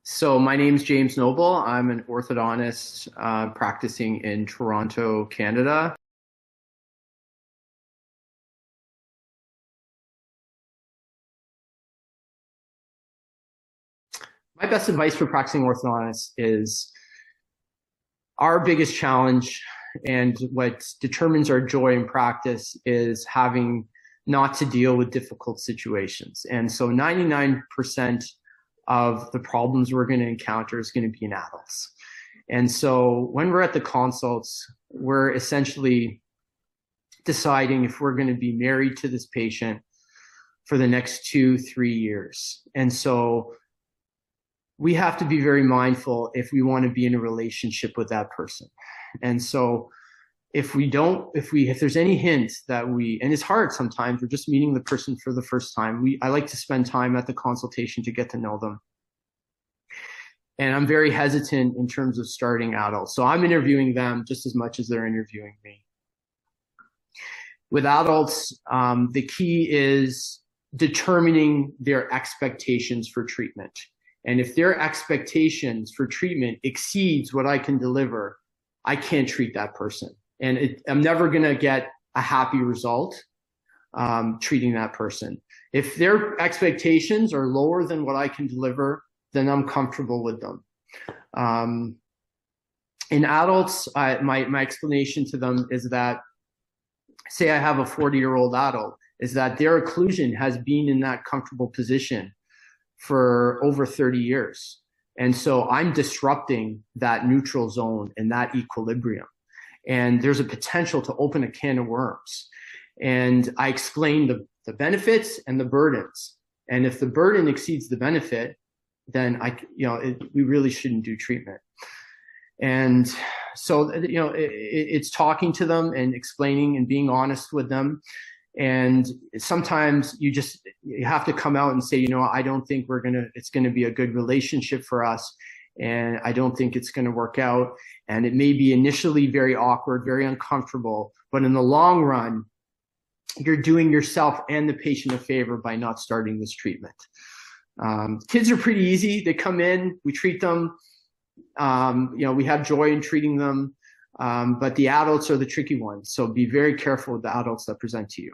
So my name's James Noble. I'm an orthodontist practicing in Toronto, Canada. My best advice for practicing orthodontists is our biggest challenge and what determines our joy in practice is having not to deal with difficult situations. And so 99% of the problems we're going to encounter is going to be in adults. And so when we're at the consults, we're essentially deciding if we're going to be married to this patient for the next 2-3 years. And so we have to be very mindful if we want to be in a relationship with that person. And so if there's any hint that and it's hard sometimes, we're just meeting the person for the first time. I like to spend time at the consultation to get to know them. And I'm very hesitant in terms of starting adults. So I'm interviewing them just as much as they're interviewing me. With adults, the key is determining their expectations for treatment. And if their expectations for treatment exceeds what I can deliver, I can't treat that person. And I'm never going to get a happy result treating that person. If their expectations are lower than what I can deliver, then I'm comfortable with them. In adults, my explanation to them is that, say I have a 40-year-old adult, is that their occlusion has been in that comfortable position for over 30 years. And so I'm disrupting that neutral zone and that equilibrium. And there's a potential to open a can of worms. And I explain the benefits and the burdens. And if the burden exceeds the benefit, then we really shouldn't do treatment. And so, it's talking to them and explaining and being honest with them. And sometimes you have to come out and say, I don't think it's going to be a good relationship for us. And I don't think it's going to work out. And it may be initially very awkward, very uncomfortable, but in the long run, you're doing yourself and the patient a favor by not starting this treatment. Kids are pretty easy. They come in, we treat them. We have joy in treating them. But the adults are the tricky ones. So be very careful with the adults that present to you.